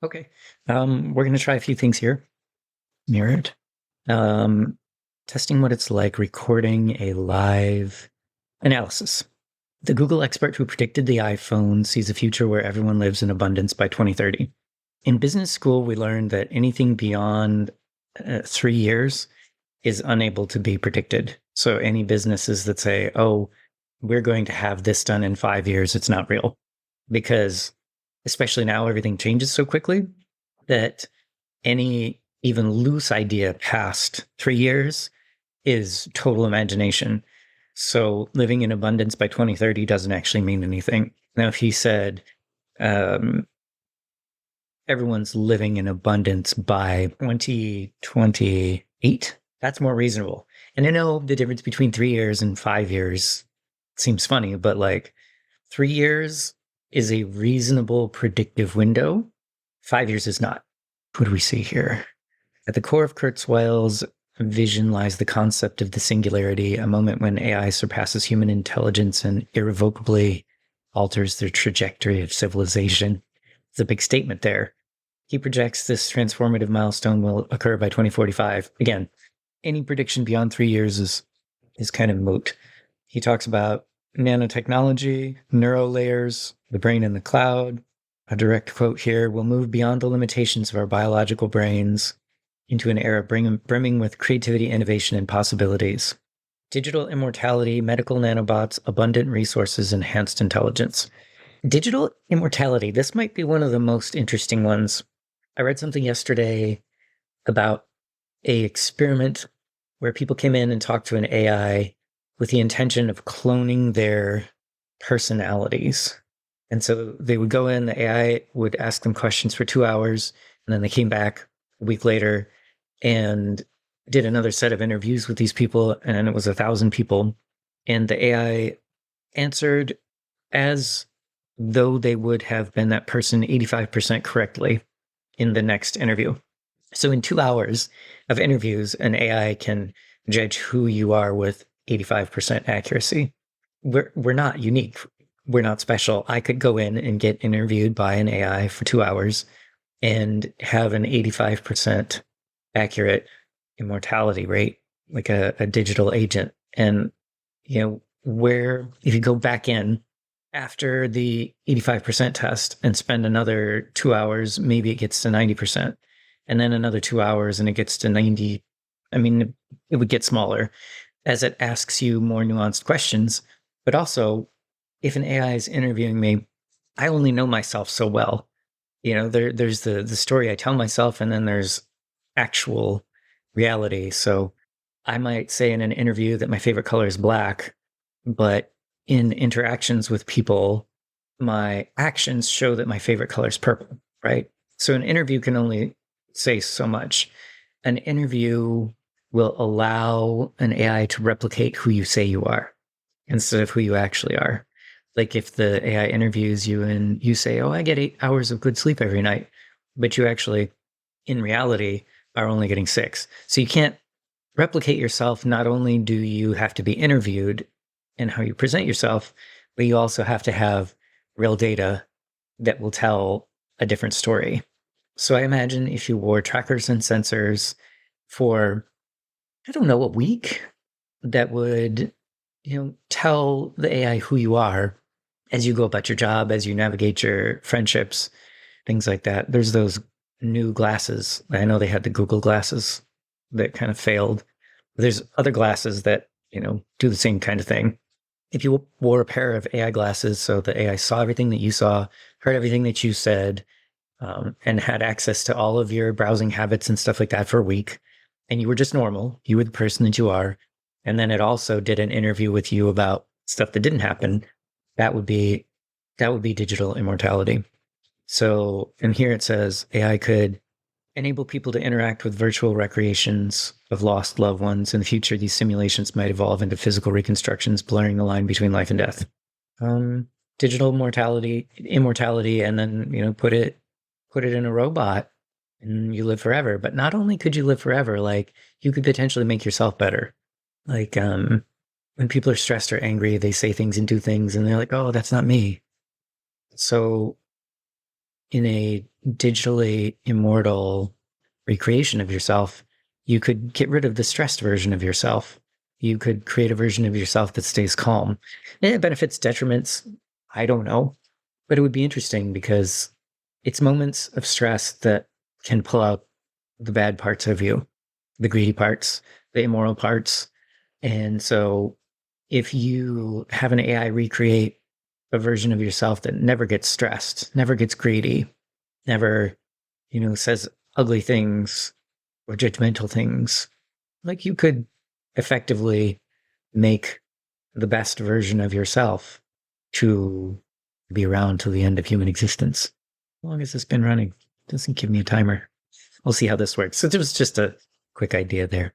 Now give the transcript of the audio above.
Okay. We're going to try a few things here. Mirrored. Um, Testing what it's like recording a live analysis. The Google expert who predicted the iPhone sees a future where everyone lives in abundance by 2030. In business school, we learned that anything beyond 3 years is unable to be predicted. So any businesses that say, oh, we're going to have this done in 5 years, it's not real. Because especially now, everything changes so quickly that any even loose idea past 3 years is total imagination. So living in abundance by 2030 doesn't actually mean anything. Now, if he said um, everyone's living in abundance by 2028, that's more reasonable. And I know the difference between 3 years and 5 years seems funny, but like 3 years is a reasonable predictive window. 5 years is not. What do we see here? At the core of Kurzweil's vision lies the concept of the singularity, a moment when AI surpasses human intelligence and irrevocably alters the trajectory of civilization. It's a big statement there. He projects this transformative milestone will occur by 2045. Again, any prediction beyond 3 years is kind of moot. He talks about nanotechnology, neuro layers, the brain in the cloud. A direct quote here: "We'll move beyond the limitations of our biological brains into an era brimming with creativity, innovation, and possibilities. Digital immortality, medical nanobots, abundant resources, enhanced intelligence." Digital immortality, this might be one of the most interesting ones. I read something yesterday about a experiment where people came in and talked to an AI with the intention of cloning their personalities. And so they would go in, the AI would ask them questions for 2 hours, and then they came back a week later and did another set of interviews with these people, and it was 1,000 people. And the AI answered as though they would have been that person 85% correctly in the next interview. So in 2 hours of interviews, an AI can judge who you are with 85% accuracy. We're not unique. We're not special. I could go in and get interviewed by an AI for 2 hours and have an 85% accurate immortality rate, like a digital agent. And, where if you go back in after the 85% test and spend another 2 hours, maybe it gets to 90%, and then another 2 hours and it gets to 90. I mean, it would get smaller as it asks you more nuanced questions. But also, if an AI is interviewing me, I only know myself so well. There's the story I tell myself, and then there's actual reality. So I might say in an interview that my favorite color is black, but in interactions with people, my actions show that my favorite color is purple, right? So an interview can only say so much. An interview will allow an AI to replicate who you say you are instead of who you actually are. Like if the AI interviews you and you say, oh, I get 8 hours of good sleep every night, but you actually, in reality, are only getting 6. So you can't replicate yourself. Not only do you have to be interviewed in how you present yourself, but you also have to have real data that will tell a different story. So I imagine if you wore trackers and sensors for, I don't know, a week, that would, tell the AI who you are as you go about your job, as you navigate your friendships, things like that. There's those new glasses. I know they had the Google glasses that kind of failed. There's other glasses that, do the same kind of thing. If you wore a pair of AI glasses so the AI saw everything that you saw, heard everything that you said, and had access to all of your browsing habits and stuff like that for a week, and you were just normal, you were the person that you are, and then it also did an interview with you about stuff that didn't happen, that would be digital immortality. So, and here it says AI could enable people to interact with virtual recreations of lost loved ones. In the future, these simulations might evolve into physical reconstructions, blurring the line between life and death. Digital immortality, and then put it in a robot, and you live forever. But not only could you live forever, like you could potentially make yourself better. Like when people are stressed or angry, they say things and do things, and they're like, "Oh, that's not me." So in a digitally immortal recreation of yourself, you could get rid of the stressed version of yourself. You could create a version of yourself that stays calm. And benefits, detriments, I don't know. But it would be interesting because it's moments of stress that can pull out the bad parts of you, the greedy parts, the immoral parts. And so if you have an AI recreate a version of yourself that never gets stressed, never gets greedy, never, says ugly things or judgmental things, like you could effectively make the best version of yourself to be around till the end of human existence. How long has this been running? It doesn't give me a timer. We'll see how this works. So it was just a quick idea there.